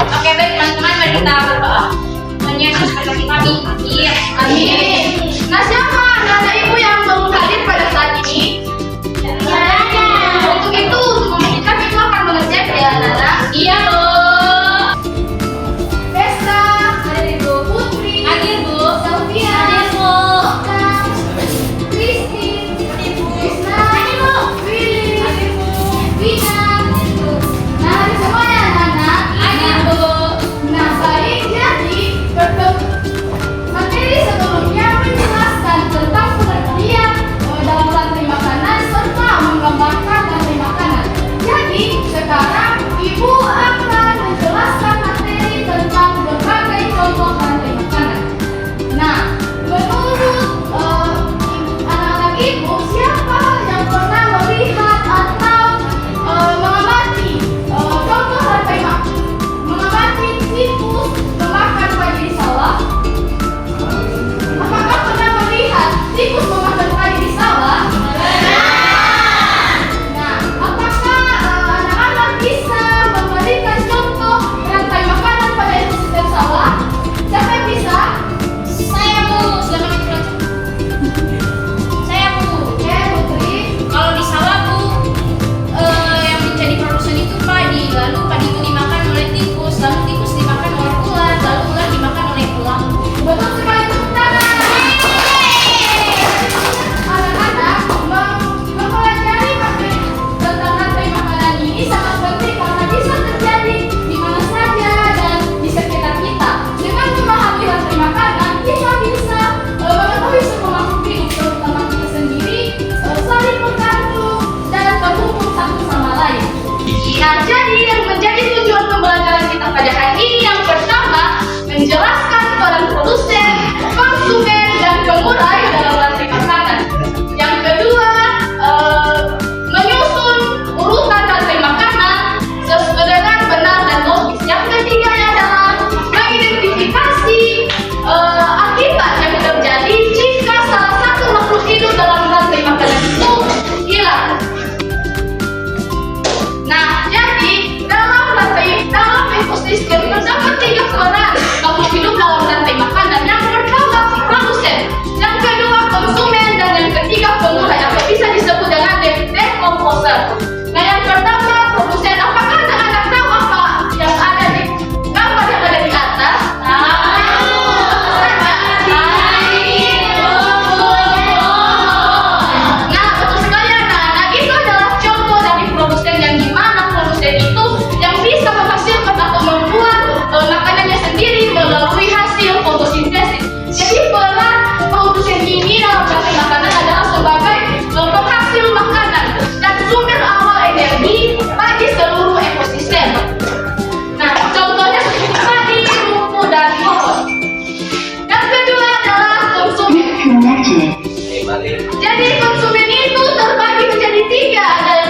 Oke, baik teman-teman, mari kita berdoa. Menyiapkan seperti kami. Amin. Nah, siapa anak ibu yang mau hadir pada saat ini? Untuk itu, untuk memudahkan ibu akan mengecek ya, Nana. Iya, Bu. Pesta, hadir Ibu. Putri, hadir Bu. Sofia, hadir Bu. Kristi, hadir Bu. Krisna, hadir Bu. Willy, hadir Bu. Wina, hadir Bu. Nah, semuanya anak-anak, hadir Bu. Nah, baik, jadi materi sebelumnya menjelaskan tentang pengertian dalam rantai makanan serta menggambarkan rantai makanan. Jadi sekarang Ibu akan menjelaskan materi tentang berbagai contoh rantai makanan. Nah, menurut anak-anak Ibu, siapa yang pernah melihat atau mengamati contoh rantai makanan? Mengamati tikus memakan padi di sawah? Apakah pernah melihat tikus memakan padi di sawah? Nah, apakah anak-anak bisa memberikan contoh rantai makanan pada ekosistem sawah? Siapa yang bisa? Saya, Bu. Silakan dijelaskan. Saya, Bu. Oke, Putri. Kalau di sawah, Bu, yang menjadi produsen itu padi. Lalu padi itu dimakan oleh tikus, lalu tikus dimakan oleh ular, lalu ular dimakan oleh elang. Betul sekali, tepuk tangan. Anak-anak mempelajari materi tentang rantai makanan ini sangat penting karena bisa terjadi di mana saja dan di sekitar kita. Dengan memahami rantai makanan, kita bisa mengetahui semua makhluk hidup, terutama kita sendiri, saling bergantung dan terhubung satu sama lain. Nah, jadi yang menjadi tujuan pembelajaran kita pada hari ini yang pertama, menjelaskan peran produsen, konsumen, dan pengurai dalam rantai makanan. Yang kedua, menyusun urutan rantai makanan sesuai dengan benar dan logis. Yang ketiga adalah mengidentifikasi akibat yang terjadi jika salah satu makhluk hidup dalam rantai makanan itu hilang. Nah, jadi dalam ekosistem terdapat 3 peran makhluk hidup dalam rantai makanan. Yang pertama, produsen, yang kedua, konsumen, dan yang ketiga, pengurai atau bisa disebut dengan decomposer. Nah, yang pertama, produsen. Apakah anak-anak tahu apa yang ada di gambar yang ada di atas? Nah, betul sekali anak-anak. Itu adalah contoh dari produsen yang dimana produsen itu yang bisa menghasilkan atau membuat makanannya sendiri melalui hasil fotosintesis. Jadi peran produsen ini dalam rantai makanan adalah sebagai penghasil makanan dan sumber awal energi bagi seluruh ekosistem. Nah, contohnya seperti tadi, rumput dan pohon. Yang kedua adalah konsumen. Jadi konsumen itu terbagi menjadi 3. Ada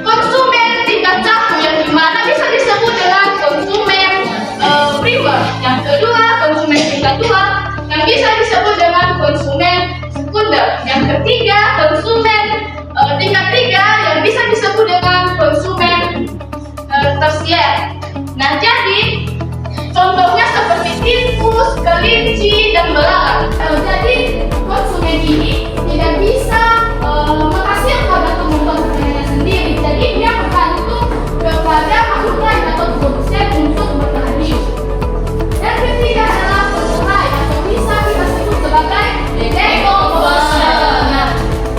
konsumen tingkat 1 yang dimana bisa disebut dengan konsumen primer. Yang kedua, konsumen tingkat 2 yang bisa disebut dengan konsumen sekunder. Yang ketiga, konsumen tingkat 3 yang bisa disebut dengan konsumen tersier. Nah, jadi contohnya seperti tikus, kelinci, dan belalang. Jadi konsumen ini tidak bisa menghasilkan atau membuat makanannya sendiri. Jadi dia bergantung kepada makhluk lain atau produsen untuk bertahan hidup. Yang ketiga adalah pengurai atau bisa kita sebut sebagai decomposer. Nah,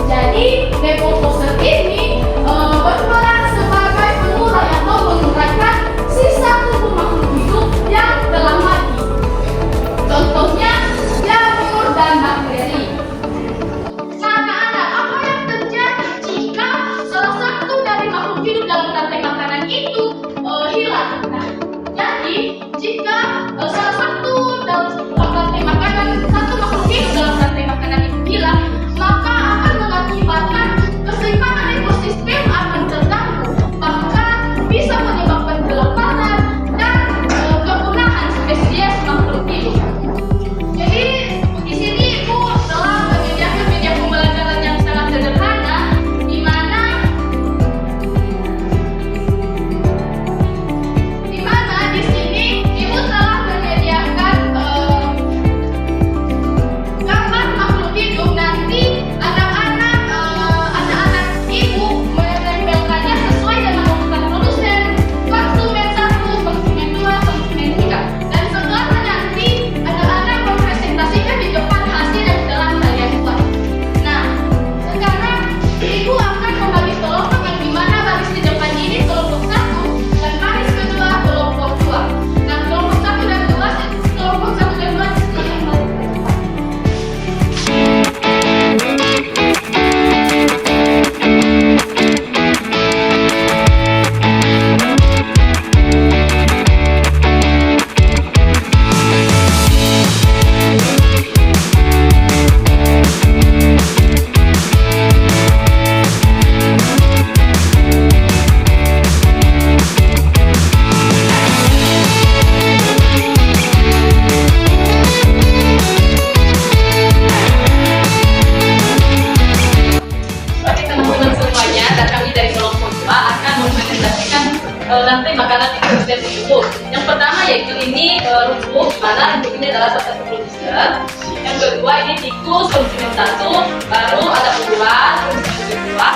jadi decomposer ini berperan sebagai pengurai atau menguraikan sisa tubuh makhluk satu, mana untuk ini adalah salah satu produser. Yang kedua ini tikus konsumen satu, baru ada buruan konsumen kedua,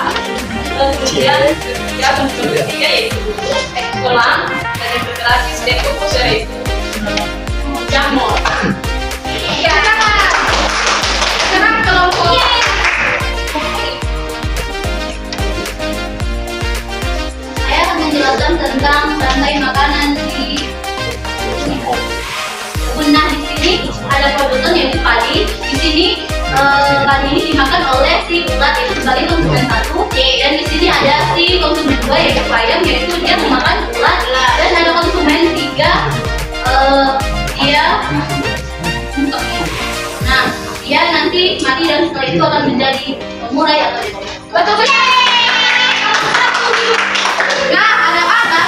dan kemudian ketiga konsumen ketiga yaitu burung, kolam, dan yang terakhir dekomposer yaitu jamur. Ya, sekarang kelompok. Saya akan menjelaskan tentang rantai makanan di kebun. Nah, di sini ada produsen yaitu padi. Di sini padi ini dimakan oleh si ulat itu sebagai konsumen satu, dan di sini ada si konsumen dua yaitu ayam, yaitu dia memakan ulat, dan ada konsumen tiga dia nah dia nanti mati dan setelah itu akan menjadi murai atau Betul sekali. Nah, anak-anak,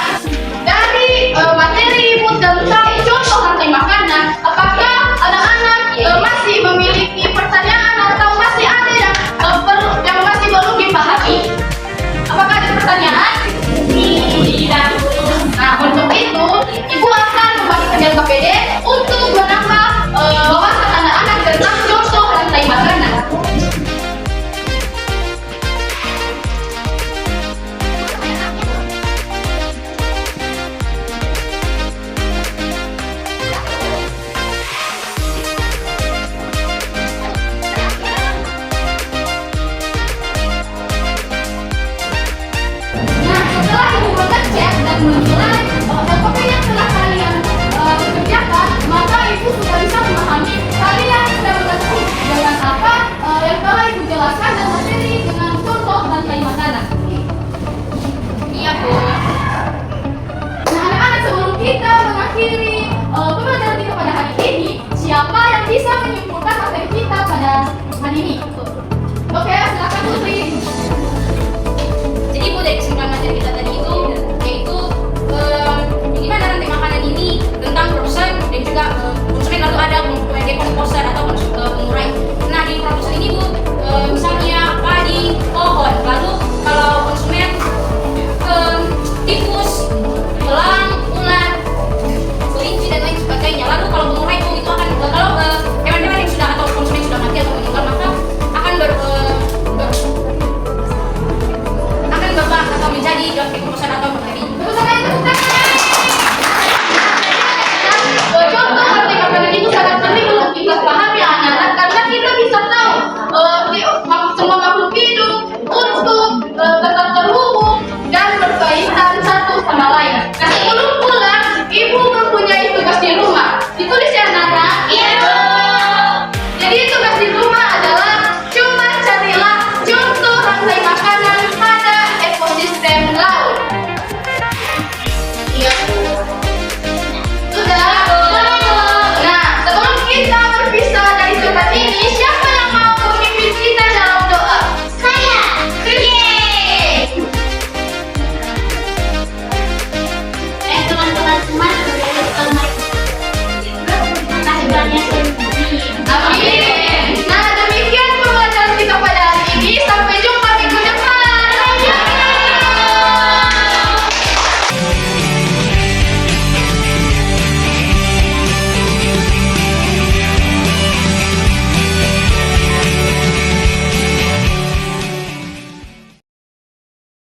dari materi input dan tadi contoh rantai makanan, apakah anak-anak masih memiliki pertanyaan atau masih ada yang masih belum dipahami? Apakah ada pertanyaan? Tidak. Nah, untuk itu, Ibu akan membagikan yang KPD untuk menambah wawasan anak-anak tentang contoh rantai makanan. Nah, setelah Ibu mengecek dan menilai SOP yang telah kalian kerjakan, maka Ibu sudah bisa memahami kalian sudah mengerti dengan apa yang telah Ibu jelaskan dan materi dengan contoh rantai makanan. Iya, Bu. Nah, anak-anak, sebelum kita mengakhiri pembelajaran kita pada hari ini, siapa yang bisa menyimpulkan materi kita pada hari ini? Oke?